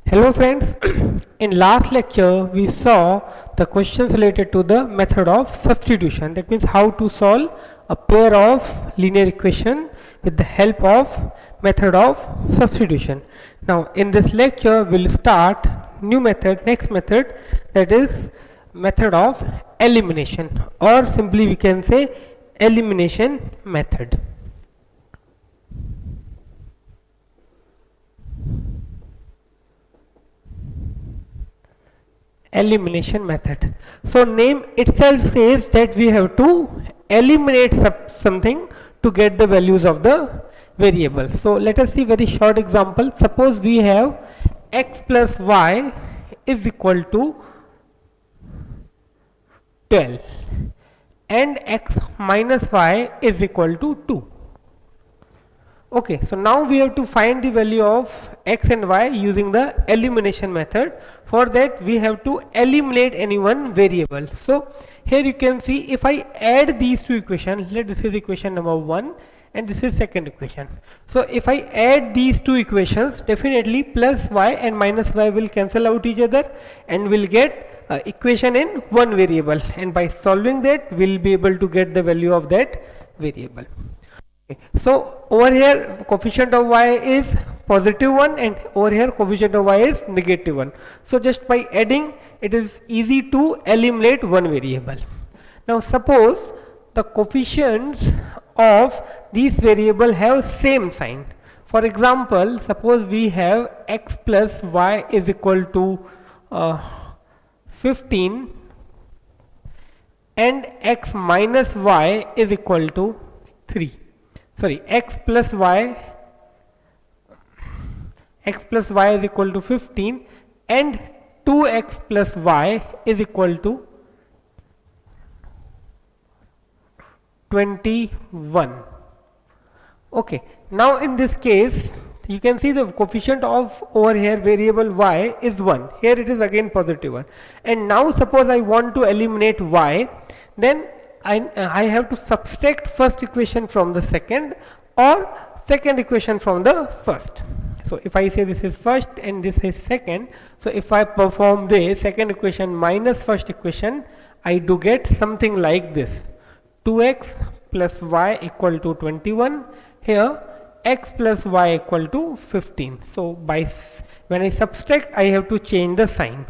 Hello friends, in last lecture we saw the questions related to the method of substitution. That means how to solve a pair of linear equation with the help of method of substitution. Now in this lecture we'll start new method, next method, that is method of elimination, or simply we can say elimination method. Elimination method. So name itself says that we have to eliminate something to get the values of the variable. So let us see very short example. Suppose we have x plus y is equal to 12 and x minus y is equal to 2. Okay, so now we have to find the value of x and y using the elimination method. For that we have to eliminate any one variable. So here you can see, if I add these two equations, this is equation number 1 and this is second equation. So if I add these two equations, definitely plus y and minus y will cancel out each other and we'll get equation in one variable, and by solving that we'll be able to get the value of that variable. Okay. So over here coefficient of y is positive 1 and over here coefficient of y is negative 1. So just by adding it is easy to eliminate one variable. Now suppose the coefficients of these variable have same sign. For example, suppose we have x plus y is equal to 15 and x minus y is equal to 3. Sorry, x plus y is equal to 15 and 2x plus y is equal to 21. Okay, now in this case you can see the coefficient of over here variable y is 1. Here it is again positive 1. And now suppose I want to eliminate y, then I have to subtract first equation from the second or second equation from the first. So if I say this is first and this is second, so if I perform this second equation minus first equation, I do get something like this: 2x plus y equal to 21. Here x plus y equal to 15. So when I subtract, I have to change the sign.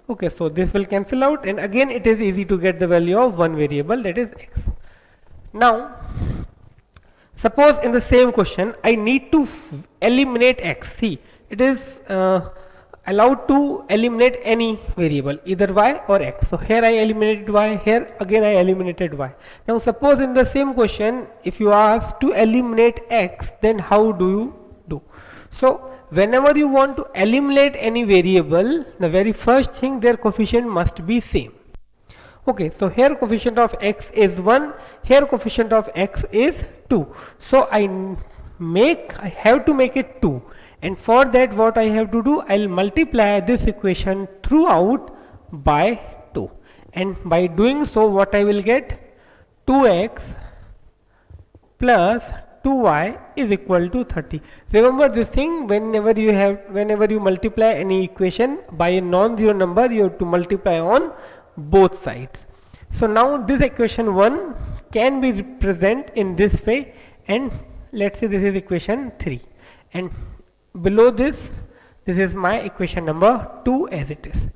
Okay, so this will cancel out and again it is easy to get the value of one variable, that is x. Now suppose in the same question I need to eliminate x. See, it is allowed to eliminate any variable, either y or x. So here I eliminated y, here again I eliminated y. Now suppose in the same question if you ask to eliminate x, then how do you do? So whenever you want to eliminate any variable, the very first thing, their coefficient must be same. Okay, so here coefficient of x is 1, here coefficient of x is 2. So I have to make it 2, and for that what I have to do, I'll multiply this equation throughout by 2, and by doing so what I will get, 2x plus 2y is equal to 30. Remember this thing, whenever you multiply any equation by a non-zero number, you have to multiply on both sides. So now this equation 1 can be represented in this way, and let's say this is equation 3, and below this is my equation number 2 as it is.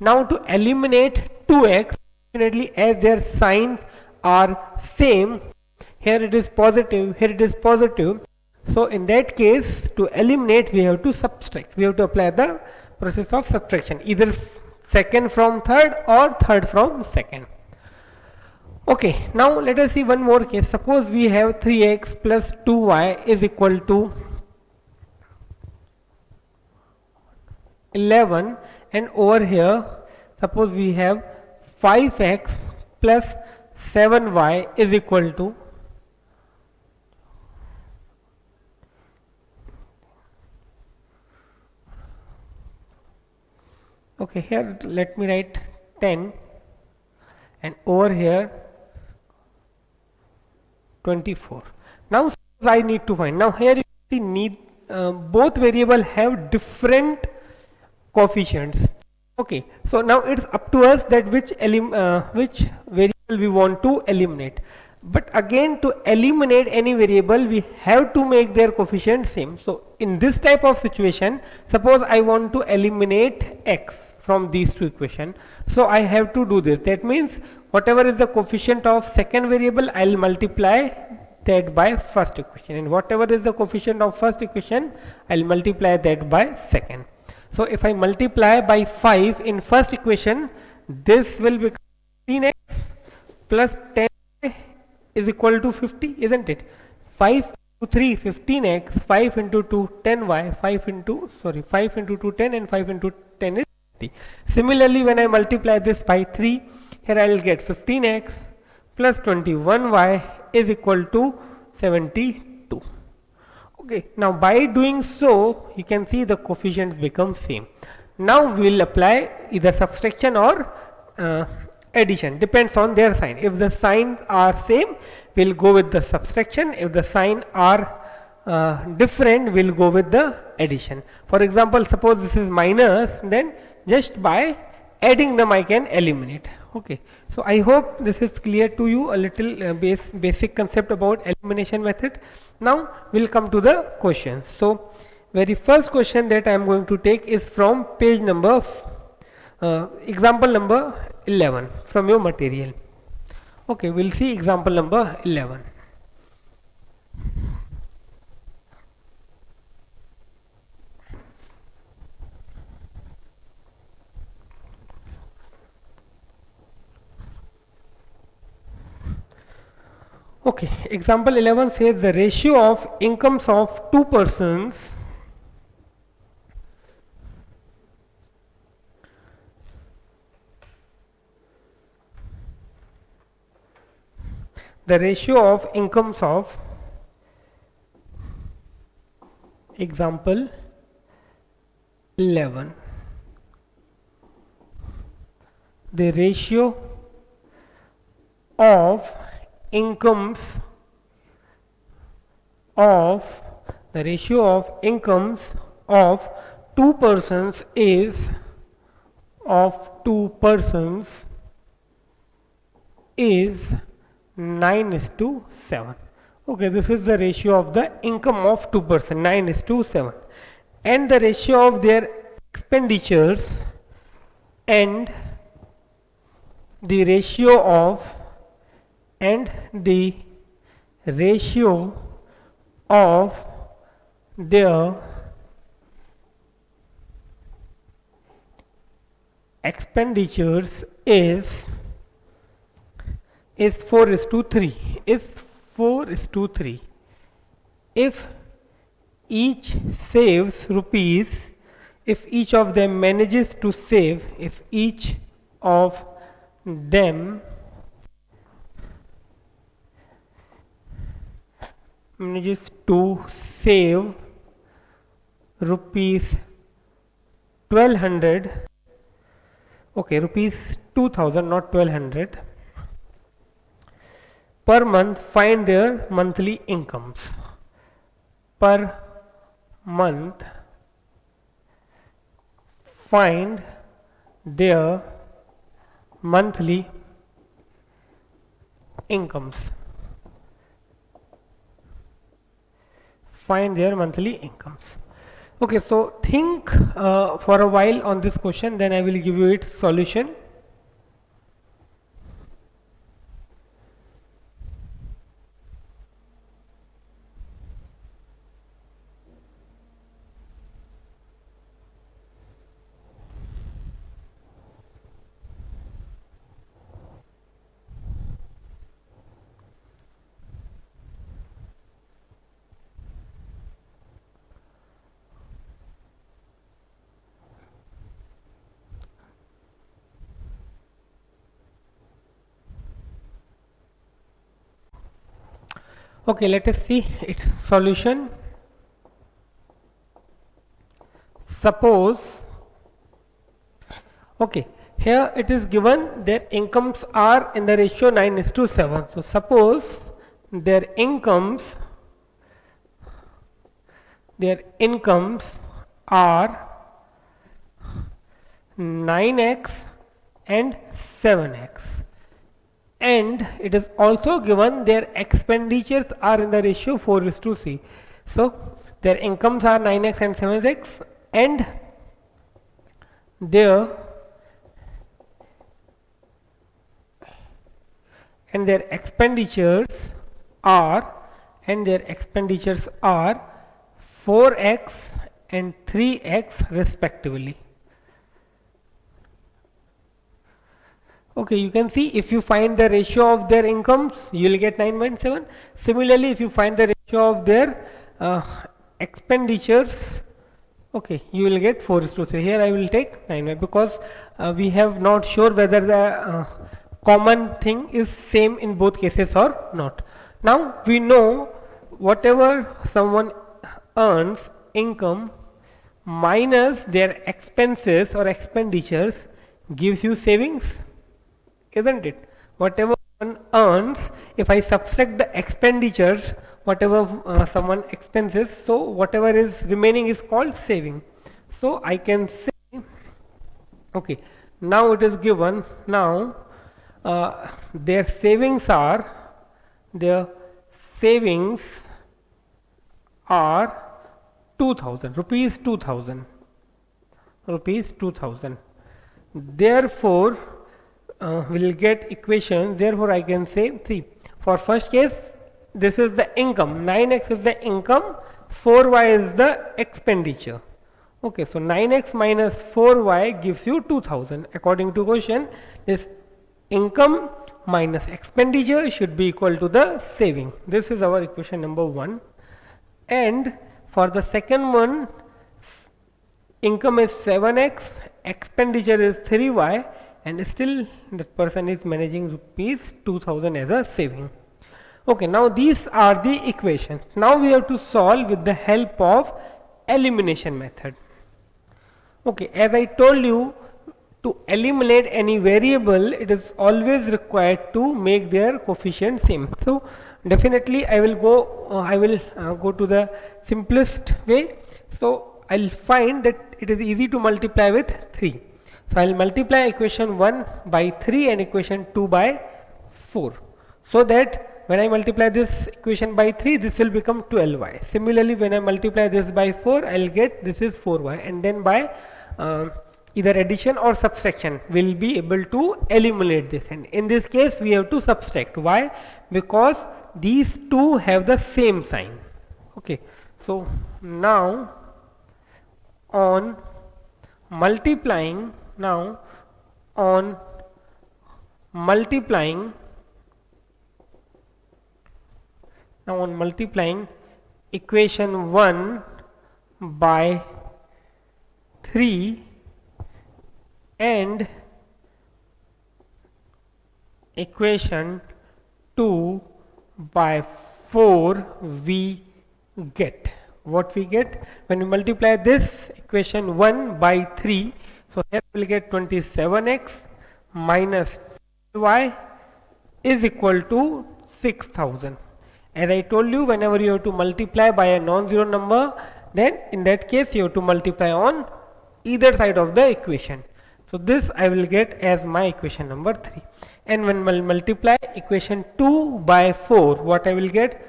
Now to eliminate 2x, definitely as their signs are same, here it is positive, here it is positive. So in that case, to eliminate we have to subtract, we have to apply the process of subtraction, either second from third or third from second. Okay, now let us see one more case. Suppose we have 3x plus 2y is equal to 11, and over here suppose we have 5x plus 7y is equal to 10. Okay, here let me write 10, and over here 24. Now I need to find, now here you see both variable have different coefficients. Okay, so now it's up to us that which variable we want to eliminate. But again, to eliminate any variable, we have to make their coefficient same. So in this type of situation, suppose I want to eliminate x from these two equations, so I have to do this. That means whatever is the coefficient of second variable, I'll multiply that by first equation, and whatever is the coefficient of first equation, I'll multiply that by second. So if I multiply by 5 in first equation, this will become 15x plus 10 is equal to 50, isn't it? 5 into 3 15x, 5 into 2 10y, 5 into 2 10, and 5 into 10 is 50. Similarly, when I multiply this by 3, here I will get 15x plus 21y is equal to 72. Okay, now by doing so, you can see the coefficients become same. Now we will apply either subtraction or addition, depends on their sign. If the signs are same, we will go with the subtraction. If the sign are different, we will go with the addition. For example, suppose this is minus, then just by adding them I can eliminate. Okay, so I hope this is clear to you, a little basic concept about elimination method. Now we will come to the questions. So very first question that I am going to take is from page number example number 11 from your material. Okay, we will see example number 11. Okay, example 11 says the ratio of incomes of two persons example 11, the ratio of incomes of two persons is 9:7. Okay, this is the ratio of the income of two persons, 9:7, and the ratio of their expenditures and the ratio of their expenditures is 4:3. If each saves rupees, if each of them manages to save rupees 1200, okay, rupees 2000, not 1200 per month, find their monthly incomes. Per month, find their monthly incomes. Okay, so think for a while on this question, then I will give you its solution. Okay, let us see its solution. Suppose, okay, here it is given their incomes are in the ratio 9:7. So suppose their incomes are 9x and 7x, and it is also given their expenditures are in the ratio 4:3. So their incomes are 9x and 7x, and their expenditures are 4x and 3x respectively. Okay, you can see if you find the ratio of their incomes, you will get 9.7. Similarly, if you find the ratio of their expenditures, okay, you will get 4:3. Here I will take 9 because we have not sure whether the common thing is same in both cases or not. Now we know whatever someone earns, income minus their expenses or expenditures gives you savings, isn't it? Whatever one earns, if I subtract the expenditures, whatever someone expenses, so whatever is remaining is called saving. So I can say, okay, now it is given, now their savings are, their savings are 2000 rupees, 2000 rupees, 2000. Therefore we'll get equation. Therefore I can say, see, for first case this is the income, 9x is the income, 4y is the expenditure. Okay, so 9x minus 4y gives you 2000. According to question, this income minus expenditure should be equal to the saving. This is our equation number 1. And for the second one, income is 7x, expenditure is 3y, and still that person is managing rupees 2000 as a saving. Okay, now these are the equations. Now we have to solve with the help of elimination method. Okay, as I told you, to eliminate any variable, it is always required to make their coefficient same. So definitely I will go to the simplest way. So I'll find that it is easy to multiply with 3. So I'll multiply equation 1 by 3 and equation 2 by 4, so that when I multiply this equation by 3, this will become 12y. Similarly, when I multiply this by 4, I'll get this is 4y, and then by either addition or subtraction we'll be able to eliminate this. And in this case we have to subtract. Why? Because these two have the same sign. Okay, so now on multiplying, now on multiplying equation 1 by 3 and equation 2 by 4, we get what we get when we multiply this equation 1 by 3. So here we will get 27x minus y is equal to 6000. As I told you, whenever you have to multiply by a non-zero number, then in that case you have to multiply on either side of the equation. So this I will get as my equation number 3. And when we multiply equation 2 by 4, what I will get?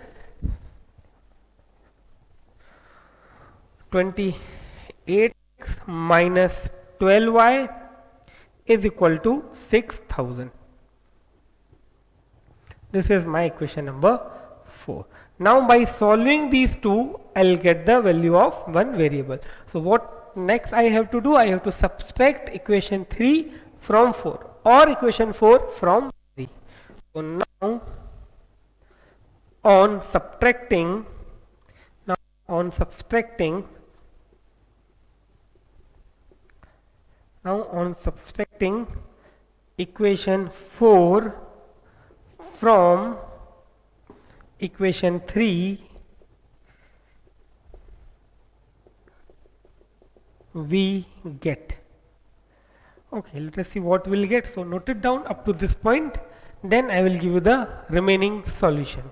28x minus 12y is equal to 6000. This is my equation number 4. Now by solving these two, I'll get the value of one variable. So what next I have to do? I have to subtract equation 3 from 4 or equation 4 from 3. So now on subtracting equation 4 from equation 3, we get, okay, let us see what we'll get. So note it down up to this point, then I will give you the remaining solution.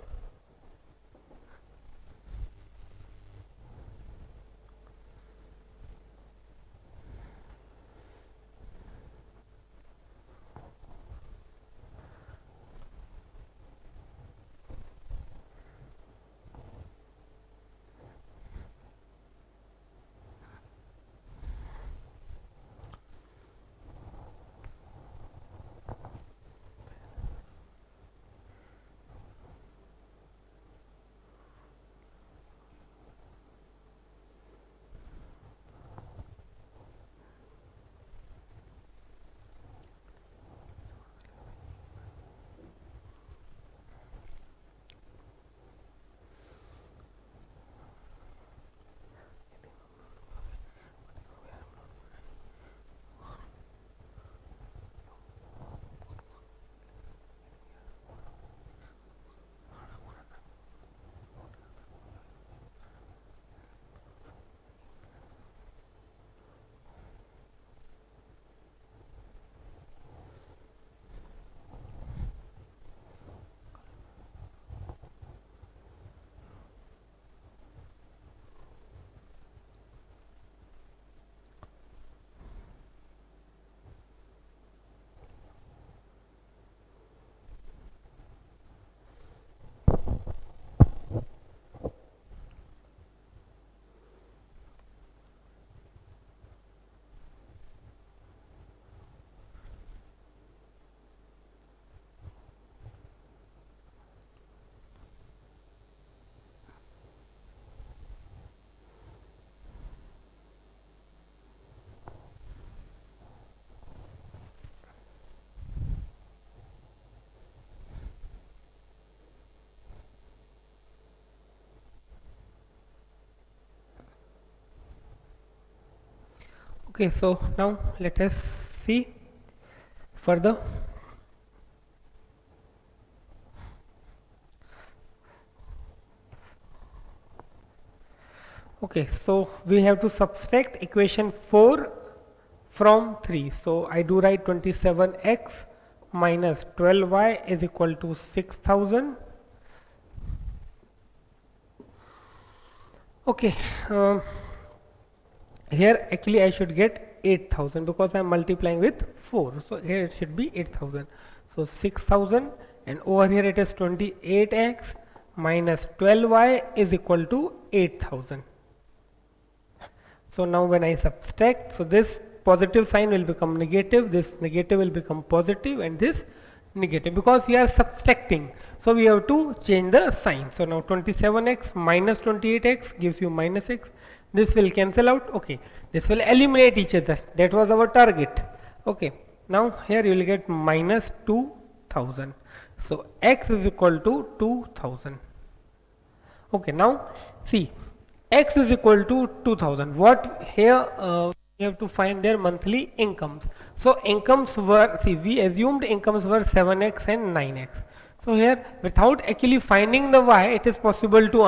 Okay, so now let us see further. Okay, so we have to subtract equation 4 from 3. So I do write 27x minus 12y is equal to 6000. Okay, here actually I should get 8000 because I am multiplying with 4. So here it should be 8000. So 6000, and over here it is 28x minus 12y is equal to 8000. So now when I subtract, so this positive sign will become negative, this negative will become positive, and this negative, because we are subtracting. So we have to change the sign. So now 27x minus 28x gives you minus x. This will cancel out. Okay, this will eliminate each other. That was our target. Okay, now here you will get minus 2000. So x is equal to 2000. Okay, now see, x is equal to 2000. What here we have to find their monthly incomes. So incomes were, see, we assumed incomes were 7x and 9x. So here without actually finding the y, it is possible to,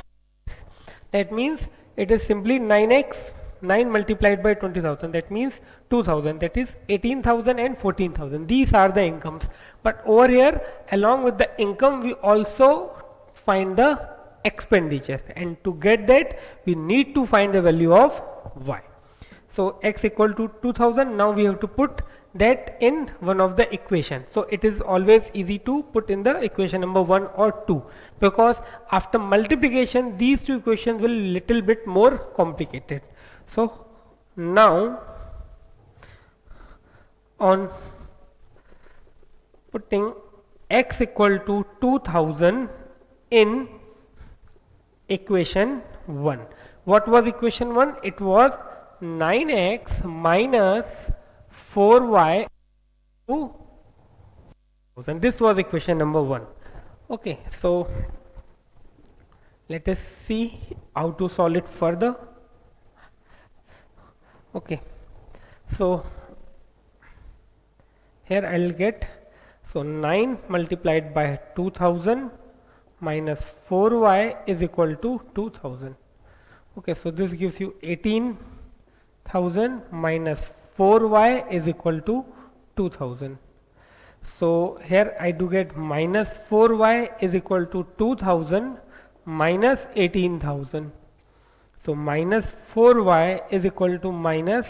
that means it is simply 9x, 9 multiplied by 20,000, that means 2000, that is 18,000 and 14,000. These are the incomes. But over here, along with the income, we also find the expenditures, and to get that we need to find the value of y. So x equal to 2000. Now we have to put that in one of the equation. So it is always easy to put in the equation number 1 or 2, because after multiplication these two equations will little bit more complicated. So now on putting x equal to 2000 in equation 1. What was equation 1? It was 9x minus 4y to, and this was equation number 1. Okay, so let us see how to solve it further. Okay, so here I will get, so 9 multiplied by 2000 minus 4y is equal to 2000. Okay, so this gives you 18,000 minus 4y is equal to 2000. So here I do get minus 4y is equal to 2000 minus 18,000. So minus 4y is equal to minus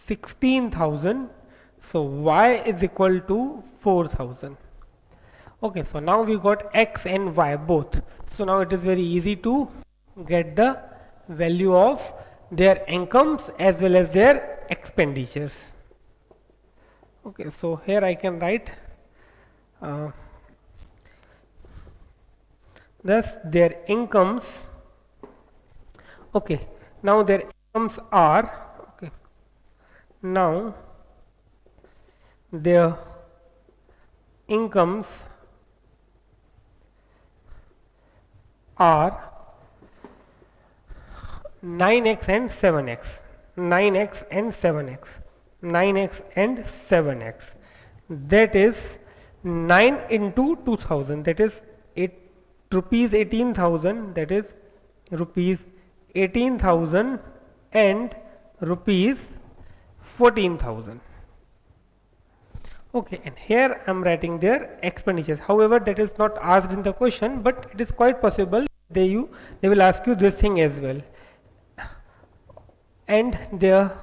16,000. So y is equal to 4,000. Okay, so now we got x and y both. So now it is very easy to get the value of their incomes as well as their expenditures. Okay, so here I can write thus their incomes. Okay, now their incomes are, okay, now their incomes are 9x and 7x, 9x and 7x, 9x and 7x. That is 9 into 2000, that is rupees 18,000, that is rupees 18,000 and rupees 14,000. Okay, and here I am writing their expenditures. However, that is not asked in the question, but it is quite possible they will ask you this thing as well. And their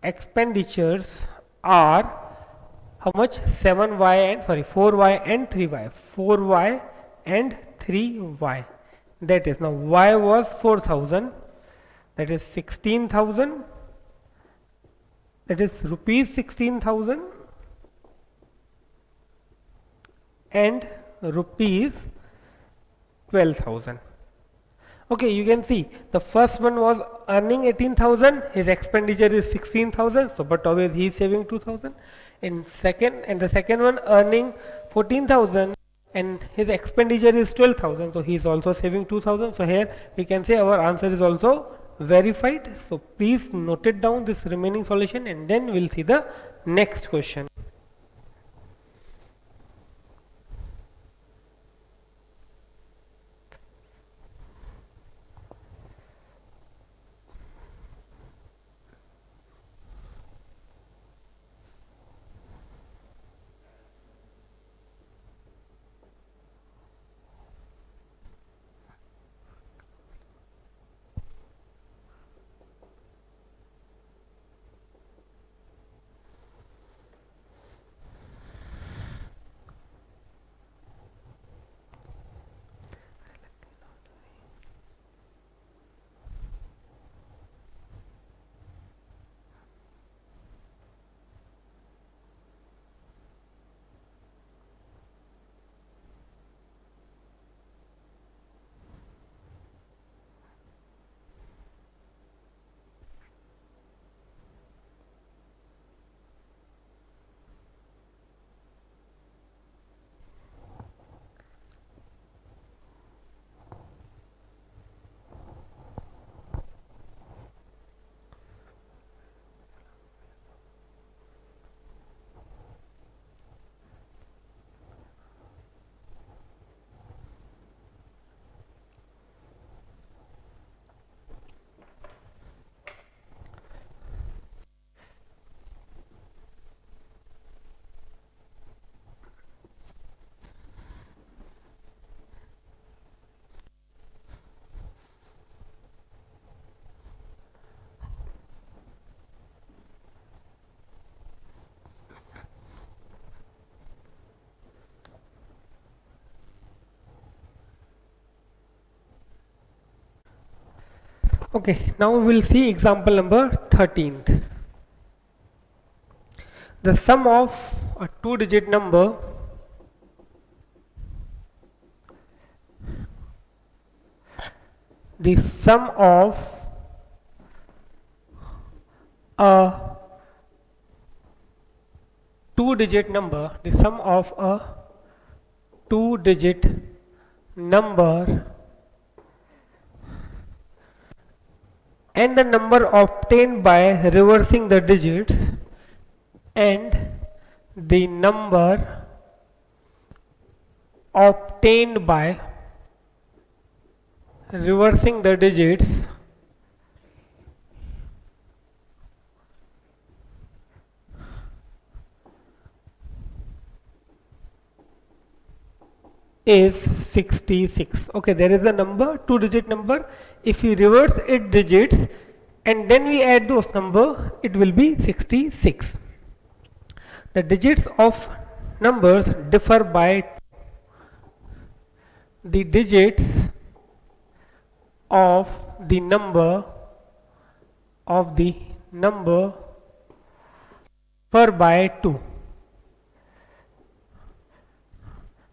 expenditures are how much? 7y and 4y and 3y, 4y and 3y. That is, now y was 4,000, that is 16,000, that is rupees 16,000 and rupees 12,000. Okay, you can see the first one was earning 18,000, his expenditure is 16,000, so but obviously he is saving 2,000. In the second one earning 14,000, and his expenditure is 12,000, so he is also saving 2,000. So here we can say our answer is also verified. So please note it down, this remaining solution, and then we'll see the next question. Okay, now we will see example number 13th. The sum of a two-digit number the sum of a two-digit number, the sum of a two-digit number and the number obtained by reversing the digits and the number obtained by reversing the digits is 66. Okay, there is a number, two-digit number. If we reverse its digits and then we add those number, it will be 66. The digits of numbers differ by the digits of the number per by 2.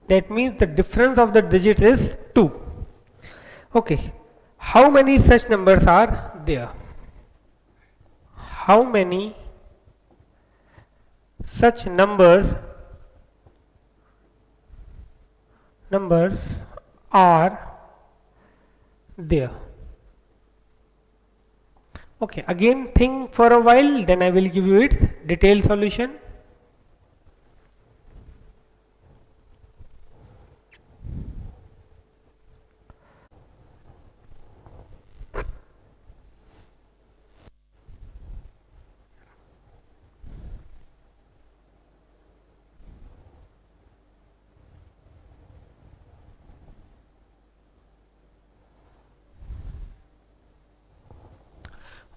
That means the difference of the digits is 2. Okay, how many such numbers are there? How many such numbers are there? Okay, again think for a while, then I will give you its detailed solution.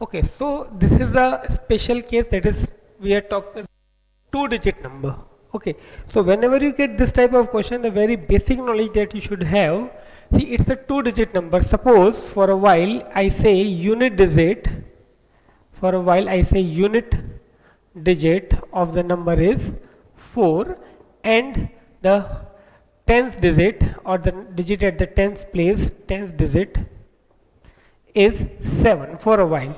Okay, so this is a special case, that is we are talking two-digit number. Okay, so whenever you get this type of question, the very basic knowledge that you should have, see, it's a two-digit number. Suppose for a while I say unit digit, of the number is 4 and the tenth digit or the digit at the tenth place, tenth digit is 7 for a while.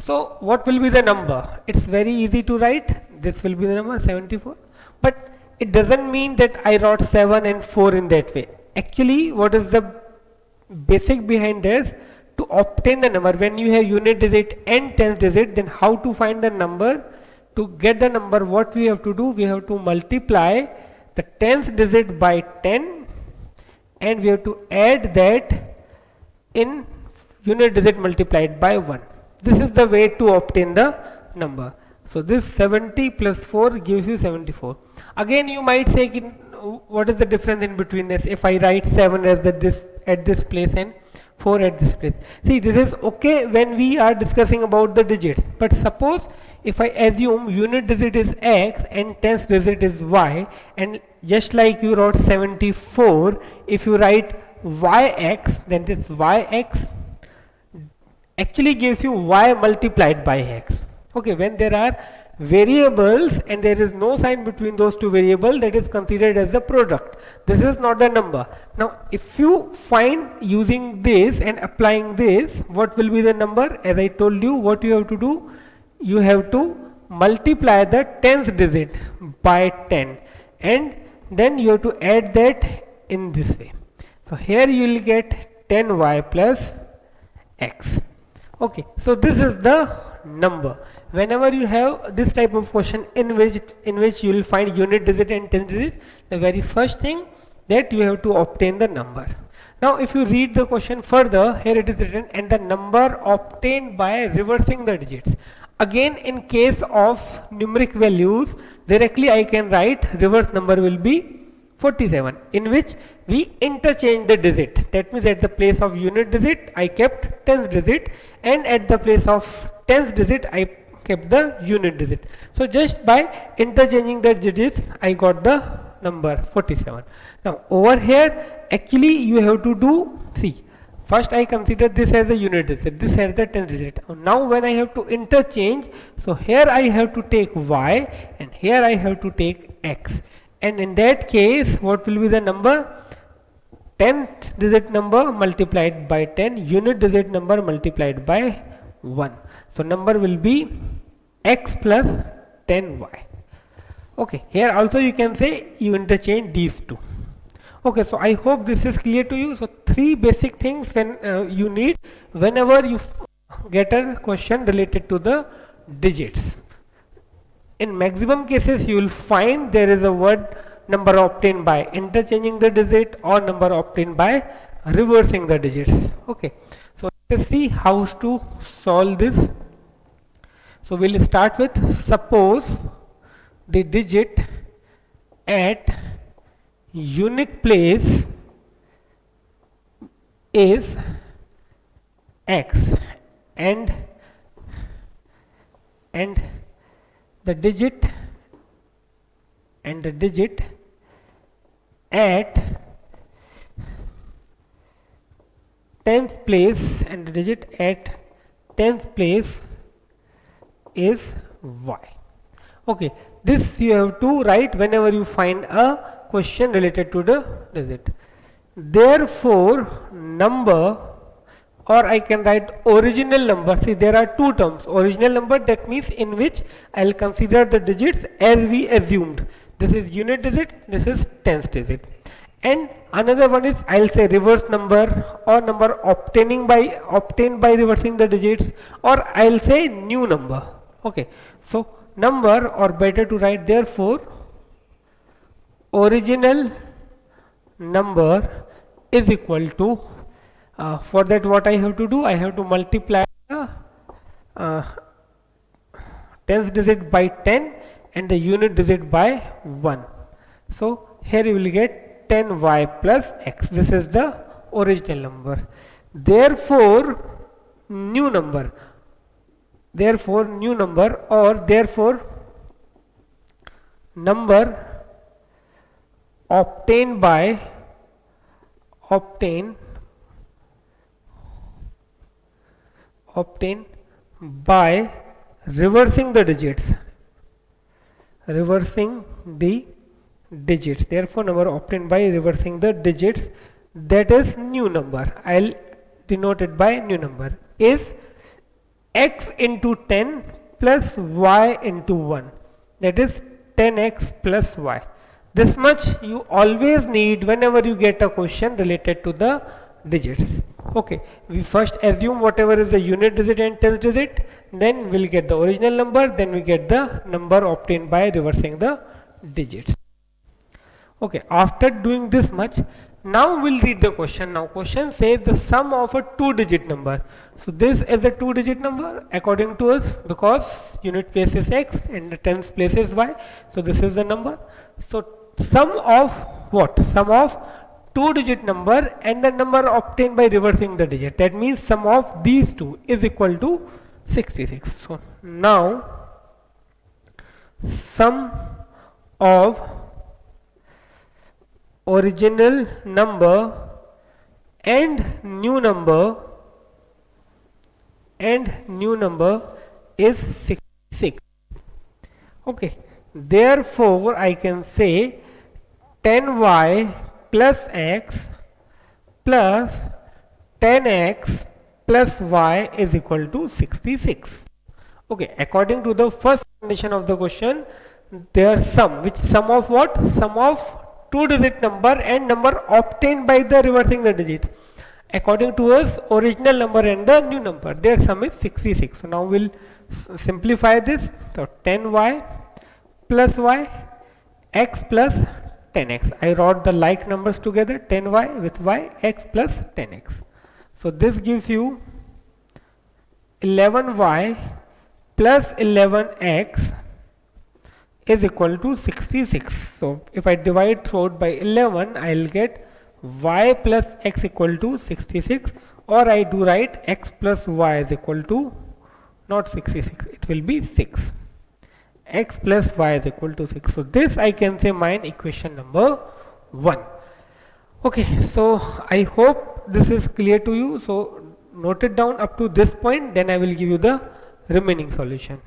So what will be the number? It's very easy to write. This will be the number 74. But it doesn't mean that I wrote 7 and 4 in that way. Actually, what is the basic behind this? To obtain the number, when you have unit digit and tens digit, then how to find the number? To get the number, what we have to do? We have to multiply the tens digit by 10 and we have to add that in unit digit multiplied by 1. This is the way to obtain the number. So this 70 plus 4 gives you 74. Again you might say, what is the difference in between this if I write 7 as this at this place and 4 at this place? See, this is okay when we are discussing about the digits, but suppose if I assume unit digit is x and tens digit is y, and just like you wrote 74, if you write yx, then this yx actually gives you y multiplied by x. Okay, when there are variables and there is no sign between those two variables, that is considered as the product. This is not the number. Now if you find using this and applying this, what will be the number? As I told you, what you have to do, you have to multiply the tens digit by 10 and then you have to add that in this way. So here you will get 10y plus x. Okay, so this is the number. Whenever you have this type of question in which you will find unit digit and tens digit, the very first thing that you have to obtain the number. Now if you read the question further, here it is written, and the number obtained by reversing the digits. Again, in case of numeric values, directly I can write reverse number will be 47, in which we interchange the digit. That means at the place of unit digit I kept tens digit, and at the place of tens digit I kept the unit digit. So just by interchanging the digits I got the number 47. Now over here actually you have to do, see, first I consider this as a unit digit, this as the tens digit. Now when I have to interchange, so here I have to take y and here I have to take x, and in that case what will be the number? 10th digit number multiplied by 10, unit digit number multiplied by 1. So number will be x plus 10y. Okay, here also you can say you interchange these two. Okay, so I hope this is clear to you. So three basic things when you need whenever you get a question related to the digits. In maximum cases you will find there is a word number obtained by interchanging the digit or number obtained by reversing the digits. Okay, so let's see how to solve this. So we'll start with, suppose the digit at unit place is x and the digit at tens place and the digit at tens place is y. Okay, this you have to write whenever you find a question related to the digit. Therefore number, or I can write original number. See, there are two terms. Original number, that means in which I will consider the digits as we assumed. This is unit digit, this is tens digit. And another one is, I will say reverse number, or number obtained by reversing the digits, or I will say new number. Okay, so number, or better to write, therefore original number is equal to, for that what I have to do, I have to multiply tens digit by 10 and the unit digit by 1. So here you will get 10y plus x. This is the original number. Therefore new number, or therefore number obtained by reversing the digits, therefore number obtained by reversing the digits, that is new number, I'll denote it by new number, is x into 10 plus y into 1, that is 10x plus y. This much you always need whenever you get a question related to the digits. Okay, we first assume whatever is the unit digit and tens digit, then we'll get the original number, then we get the number obtained by reversing the digits. Okay, after doing this much, now we'll read the question. Now question says the sum of a two digit number. So this is a two digit number according to us, because unit place is x and the tens place is y. So this is the number. So sum of what? Sum of two digit number and the number obtained by reversing the digit. That means sum of these two is equal to 66. So now sum of original number and new number is 66. Okay, therefore I can say 10y plus x plus 10x plus y is equal to 66. Okay, according to the first condition of the question, their sum, which sum of what? Sum of two digit number and number obtained by the reversing the digits. According to us, original number and the new number, their sum is 66. So now we'll simplify this. So 10y plus y, x plus 10x. I wrote the like numbers together, 10y with y, x plus 10x. So this gives you 11y plus 11x is equal to 66. So if I divide throughout by 11, I'll get y plus x equal to 66, or I do write x plus y is equal to not 66, it will be 6. X plus y is equal to 6. So this I can say mine equation number 1. Okay, so I hope this is clear to you. So note it down up to this point, then I will give you the remaining solution.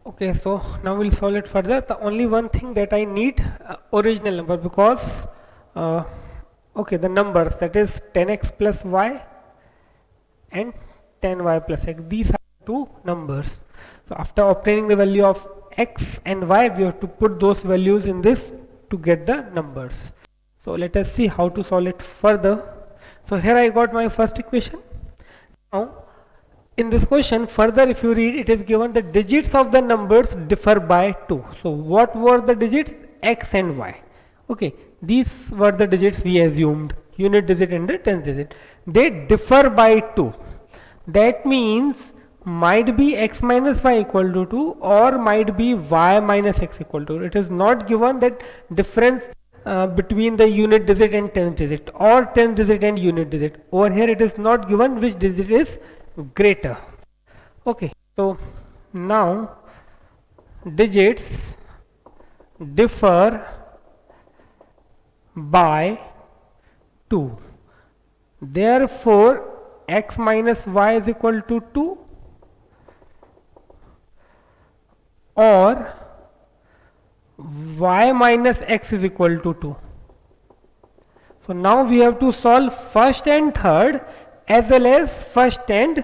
Okay, so now we'll solve it further. The only one thing that I need original number, because okay, the numbers, that is 10x plus y and 10y plus x, these are two numbers. So after obtaining the value of x and y, we have to put those values in this to get the numbers. So let us see how to solve it further. So here I got my first equation. Now in this question further, if you read, it is given the digits of the numbers differ by 2. So what were the digits? X and y. Okay, these were the digits we assumed, unit digit and the tens digit. They differ by 2. That means might be x minus y equal to 2, or might be y minus x equal to 2. It is not given that difference between the unit digit and tens digit, or tens digit and unit digit. Over here it is not given which digit is greater. Okay, so now digits differ by 2, therefore x minus y is equal to 2, or y minus x is equal to 2. So now we have to solve first and third as well as first and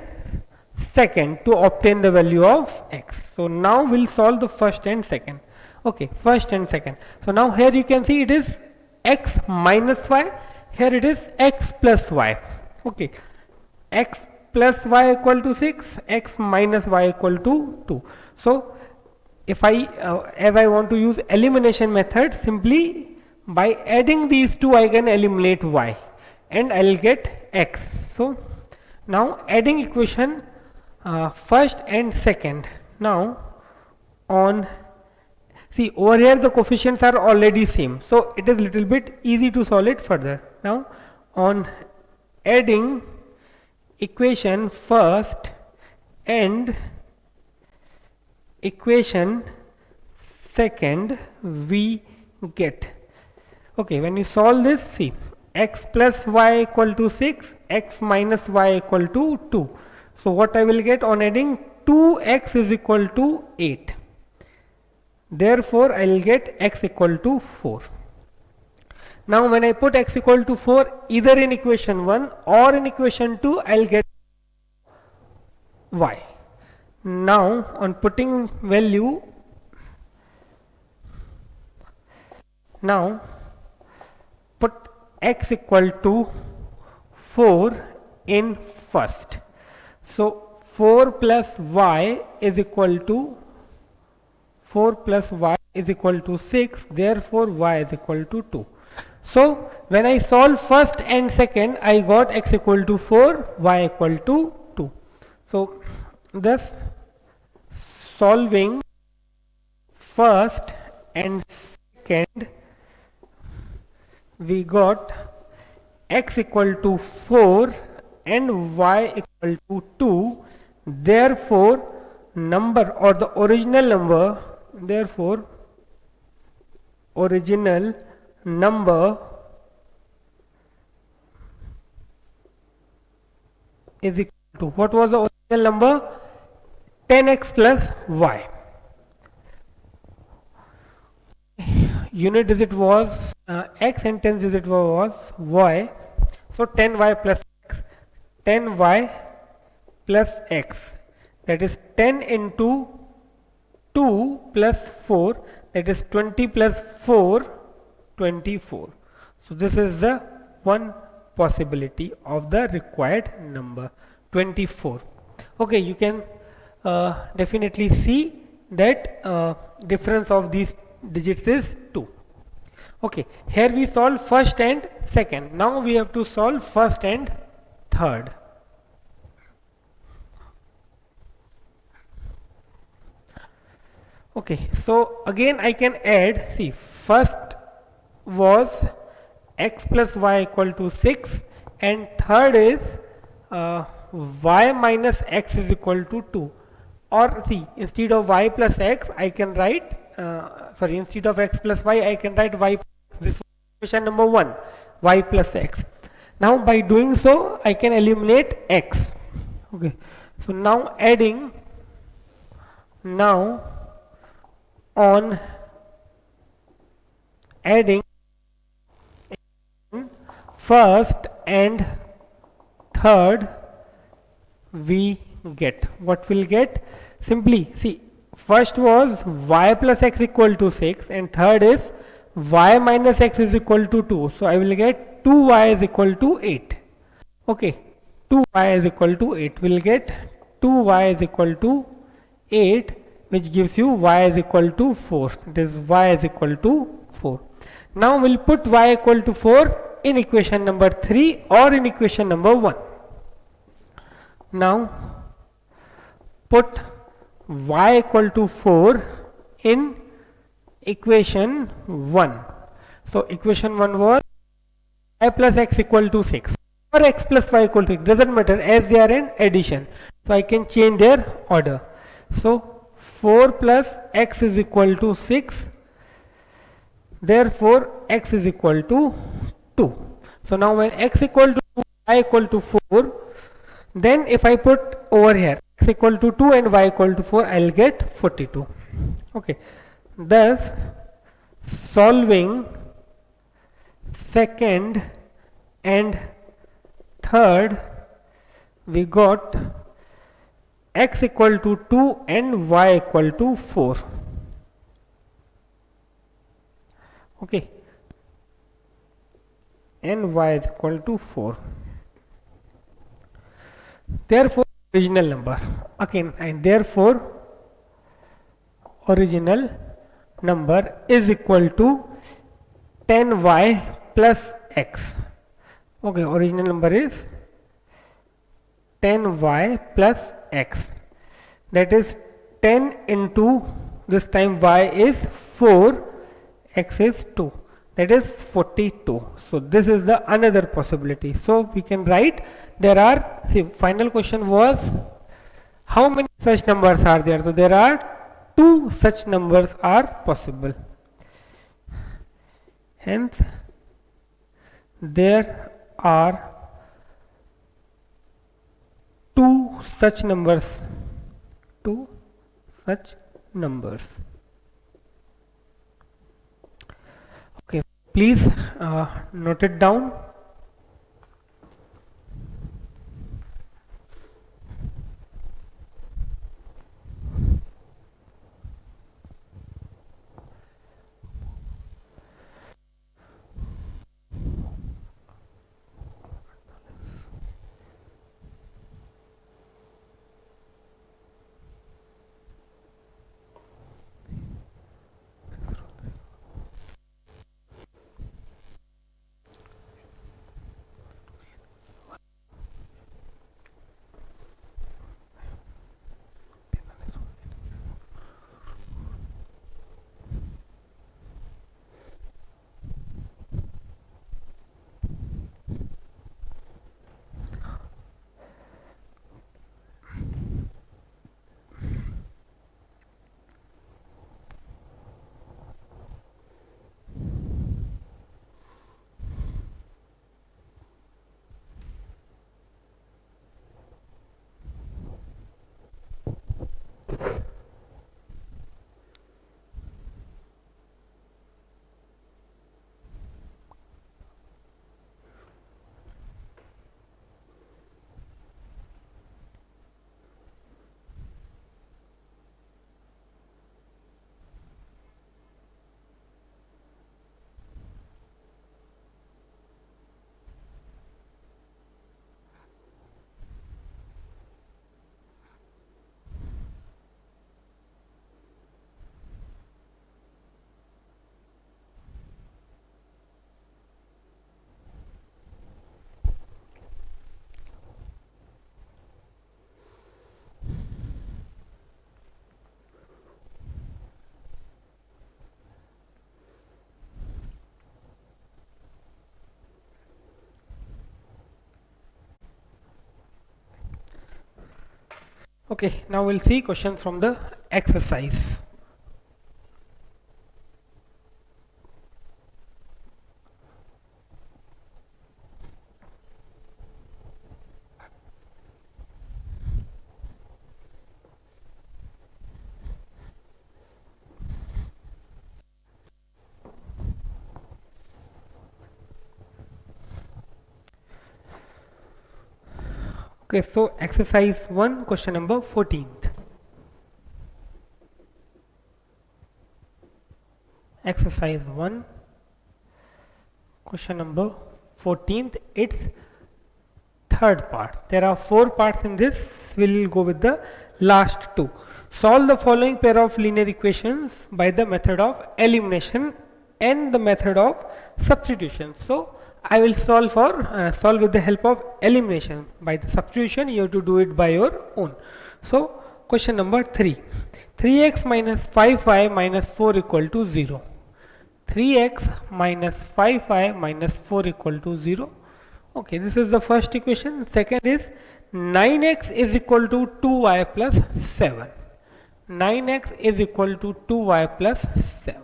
second to obtain the value of x. So now we'll solve the first and second. Okay, first and second. So now here you can see it is x minus y, here it is x plus y. Okay, x plus y equal to 6, x minus y equal to 2. So if I as I want to use elimination method, simply by adding these two I can eliminate y and I will get x. So now adding equation first and second. Now on, see over here the coefficients are already same, so it is little bit easy to solve it further. Now on adding equation first and equation second, we get, okay, when you solve this, see x plus y equal to 6, x minus y equal to 2. So what I will get on adding, 2x is equal to 8. Therefore I will get x equal to 4. Now when I put x equal to 4 either in equation 1 or in equation 2, I will get y. Now on putting value, now put x equal to 4 in first. So 4 plus y is equal to 6, therefore y is equal to 2. So when I solve first and second, I got x equal to 4, y equal to 2. So thus solving first and second, we got x equal to 4 and y equal to 2. Therefore number or the original number, therefore original number is equal to, what was the original number? 10x plus y. Unit digit was x and 10th digit was y. So 10y plus x, 10y plus x, that is 10 into 2 plus 4, that is 20 plus 4, 24. So this is the one possibility of the required number, 24. Okay, you can definitely see that difference of these digits is 2. Okay, here we solve first and second. Now we have to solve first and third. Okay, so again I can add, see first was x plus y equal to 6 and third is y minus x is equal to 2. Or see, instead of y plus x I can write, instead of x plus y I can write y. This was equation number 1, y plus x. Now by doing so I can eliminate x. Okay, so now adding, now on adding first and third, we get, what will get? Simply see, first was y plus x equal to 6 and third is y minus x is equal to 2. So I will get 2y is equal to 8. Okay, 2y is equal to 8. We'll get 2y is equal to 8, which gives you y is equal to 4. It is y is equal to 4. Now we'll put y equal to 4 in equation number 3 or in equation number 1. Now put y equal to 4 in equation 1. So equation 1 was y plus x equal to 6 or x plus y equal to 6, doesn't matter as they are in addition. So I can change their order. So 4 plus x is equal to 6, therefore x is equal to 2. So now when x equal to 2, y equal to 4, then if I put over here x equal to 2 and y equal to 4, I will get 42. Okay, thus solving second and third we got x equal to 2 and y equal to 4. Okay, and y is equal to 4. Therefore original number again, and therefore original number is equal to 10y plus x. Okay, original number is 10y plus x, that is 10 into this time y is 4, x is 2, that is 42. So this is the another possibility. So we can write, there are, see, final question was how many such numbers are there. So there are 2 such numbers are possible, hence there are 2 such numbers, 2 such numbers. Okay, please note it down. Okay, now we'll see question from the exercise. Okay, so exercise 1, question number 14th. Exercise 1, question number 14th, its third part. There are 4 parts in this, we'll go with the last 2. Solve the following pair of linear equations by the method of elimination and the method of substitution. So I will solve with the help of elimination. By the substitution you have to do it by your own. So question number 3, 3x minus 5y minus 4 equal to 0. 3x minus 5y minus 4 equal to 0. Okay, this is the first equation. Second is 9x is equal to 2y plus 7. 9x is equal to 2y plus 7.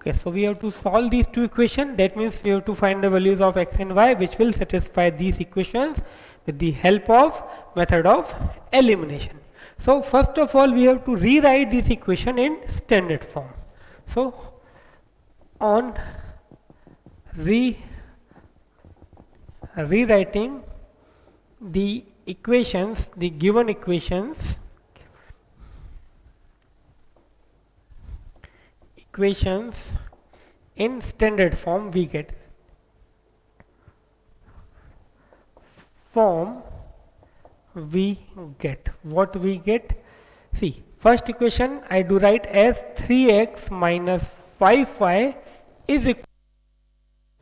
Okay, so we have to solve these 2 equations. That means we have to find the values of x and y which will satisfy these equations with the help of method of elimination. So first of all we have to rewrite this equation in standard form. So on rewriting the equations, the given equations in standard form, we get what we get. See, first equation I do write as 3x minus 5y is equal,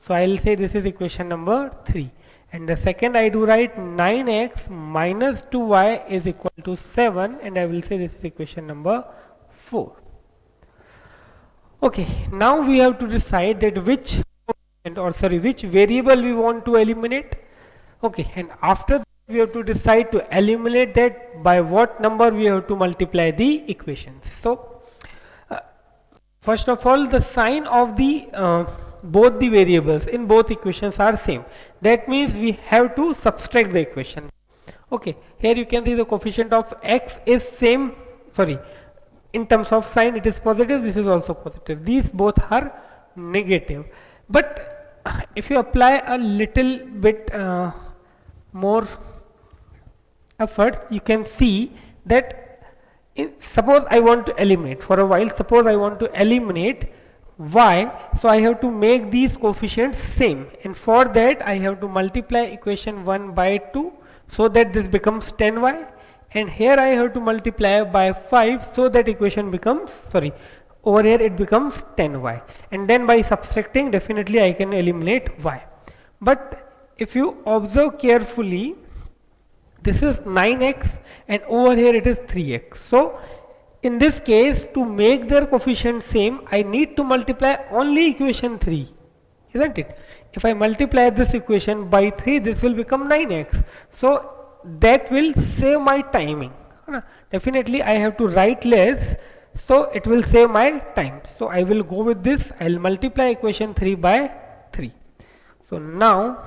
so I will say this is equation number 3, and the second I do write 9x minus 2y is equal to 7, and I will say this is equation number 4. Okay, now we have to decide that which variable we want to eliminate. Okay, and after that we have to decide to eliminate that by what number we have to multiply the equations. So first of all, the sign of the both the variables in both equations are same. That means we have to subtract the equation. Okay, here you can see the coefficient of x is same, in terms of sign it is positive, this is also positive, these both are negative. But if you apply a little bit more efforts, you can see that suppose I want to eliminate for a while, suppose I want to eliminate y, so I have to make these coefficients same, and for that I have to multiply equation 1 by 2 so that this becomes 10y, and here I have to multiply by 5 so that equation becomes, over here it becomes 10y, and then by subtracting definitely I can eliminate y. But if you observe carefully, this is 9x and over here it is 3x. So in this case, to make their coefficient same, I need to multiply only equation 3, isn't it? If I multiply this equation by 3, this will become 9x. So that will save my timing. Definitely I have to write less, so it will save my time. So I will go with this, I will multiply equation 3 by 3. So now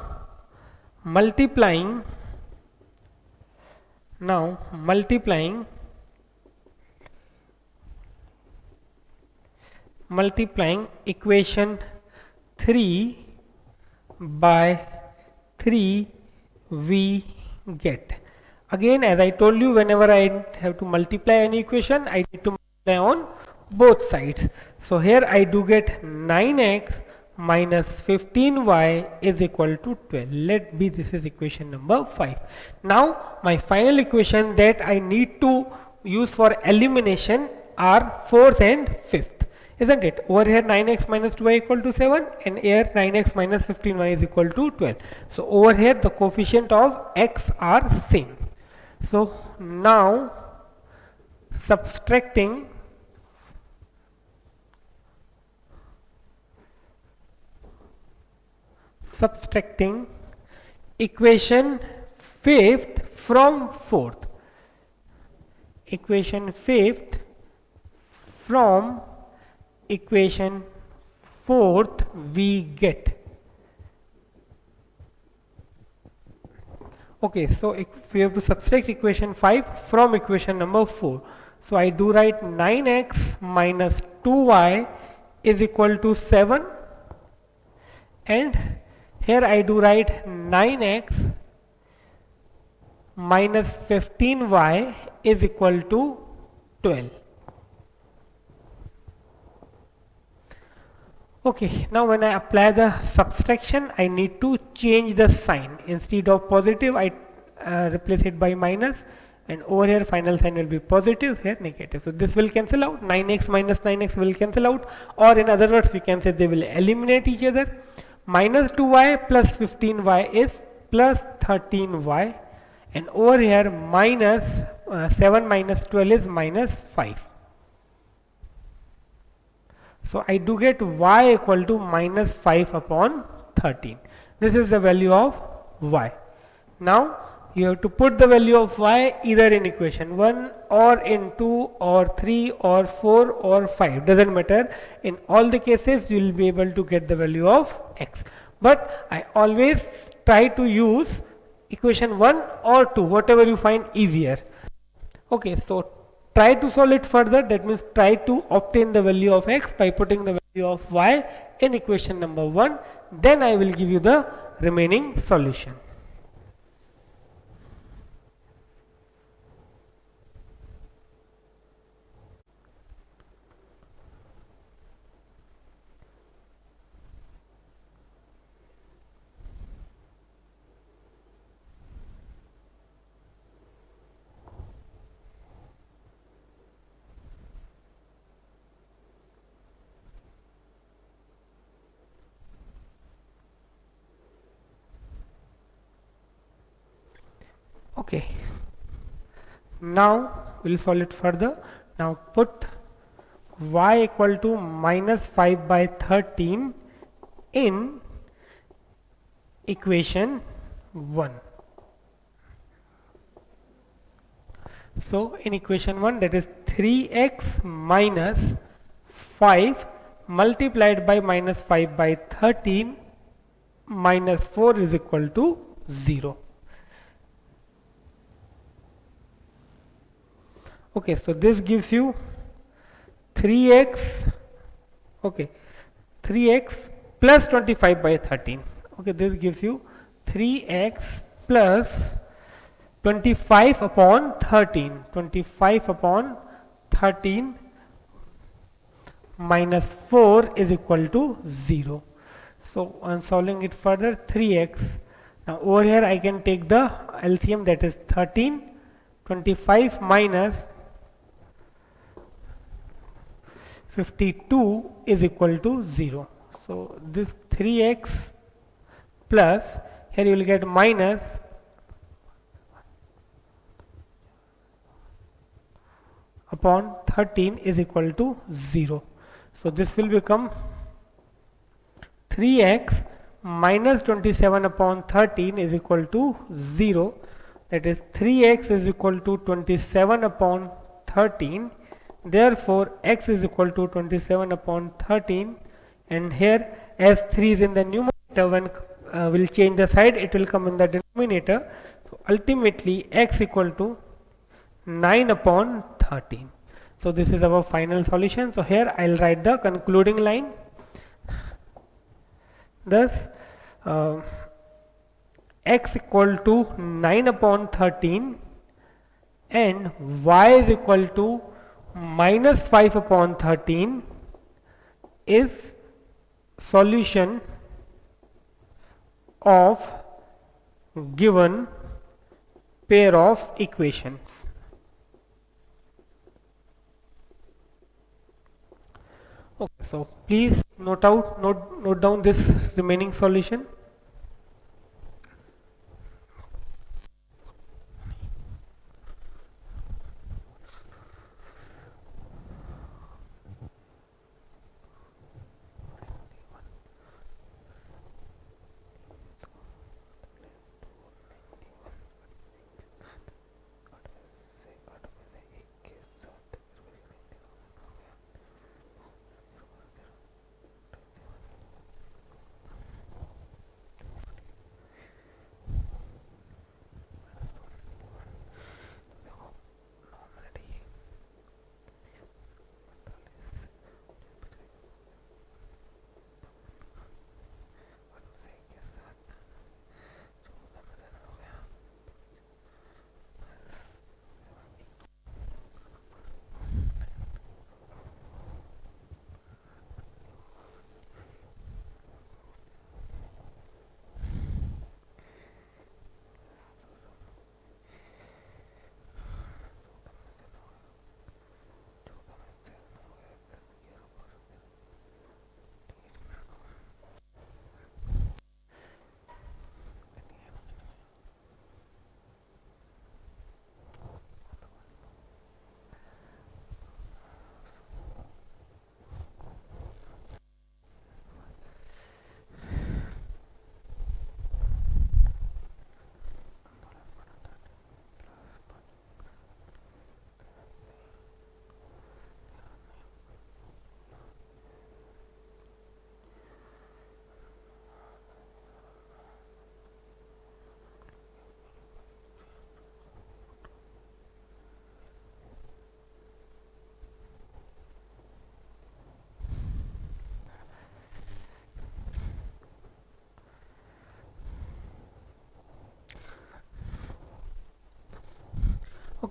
multiplying equation 3 by 3, we get, again as I told you, whenever I have to multiply any equation, I need to multiply on both sides. So here I do get 9x minus 15y is equal to 12. Let be this is equation number 5. Now my final equation that I need to use for elimination are 4th and 5th, isn't it? Over here 9x minus 2y equal to 7, and here 9x minus 15y is equal to 12. So over here the coefficient of x are same. So now subtracting equation 5th from 4th, equation 5th from equation 4th, we get, okay, so if we have to subtract equation 5 from equation number 4, so I do write 9x minus 2y is equal to 7, and here I do write 9x minus 15y is equal to 12. Okay, now when I apply the subtraction, I need to change the sign. Instead of positive, I replace it by minus, and over here final sign will be positive, here negative. So this will cancel out, 9x minus 9x will cancel out, or in other words we can say they will eliminate each other. Minus 2y plus 15y is plus 13y, and over here minus 7 minus 12 is minus 5. So I do get y equal to minus 5 upon 13. This is the value of y. Now you have to put the value of y either in equation 1 or in 2 or 3 or 4 or 5, doesn't matter. In all the cases you will be able to get the value of x. But I always try to use equation 1 or 2, whatever you find easier. Okay, so try to solve it further, that means try to obtain the value of x by putting the value of y in equation number 1, then I will give you the remaining solution. Okay, now we'll solve it further. Now put y equal to minus 5 by 13 in equation 1. So in equation 1, that is 3x minus 5 multiplied by minus 5 by 13 minus 4 is equal to 0. Okay, so this gives you 3x, okay, 3x plus 25 by 13. Okay, this gives you 3x plus 25 upon 13. 25 upon 13 minus 4 is equal to 0. So on solving it further, 3x. Now over here I can take the LCM, that is 13. 25 minus 52 is equal to 0. So this 3x plus, here you will get minus upon 13 is equal to 0. So this will become 3x minus 27 upon 13 is equal to 0. That is 3x is equal to 27 upon 13. Therefore x is equal to 27 upon 13, and here as 3 is in the numerator, when we'll change the side, it will come in the denominator. So ultimately x equal to 9 upon 13. So this is our final solution. So here I'll write the concluding line. Thus x equal to 9 upon 13 and y is equal to minus 5 upon 13 is solution of given pair of equations. Okay, so please note down this remaining solution.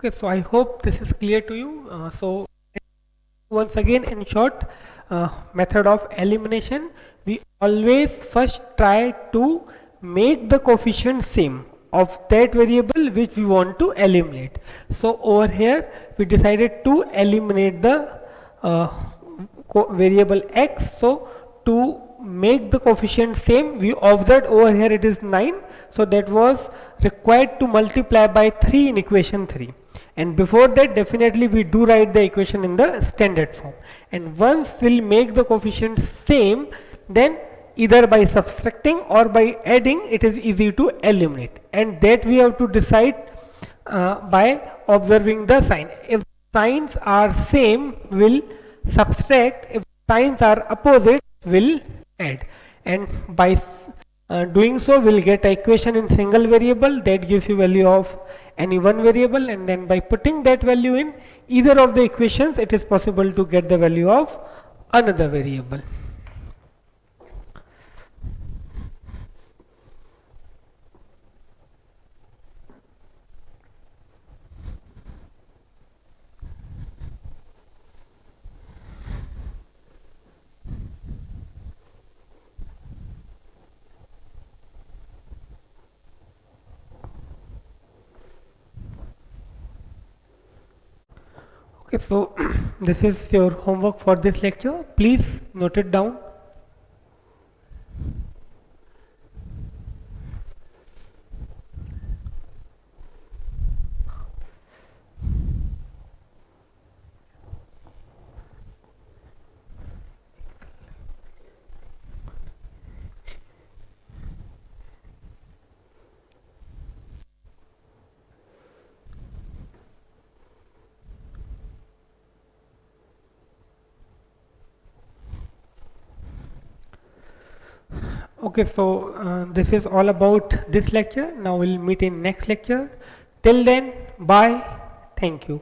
Okay, so I hope this is clear to you. So once again, in short, method of elimination, we always first try to make the coefficient same of that variable which we want to eliminate. So over here we decided to eliminate the variable x. So to make the coefficient same, we observed over here it is 9, so that was required to multiply by 3 in equation 3. And before that, definitely we do write the equation in the standard form. And once we'll make the coefficients same, then either by subtracting or by adding, it is easy to eliminate. And that we have to decide by observing the sign. If signs are same, we'll subtract. If signs are opposite, we'll add. And by doing so, we'll get an equation in single variable that gives you value of any one variable, and then by putting that value in either of the equations, it is possible to get the value of another variable. Okay, so this is your homework for this lecture. Please note it down. Okay, so this is all about this lecture. Now we'll meet in next lecture. Till then, bye. Thank you.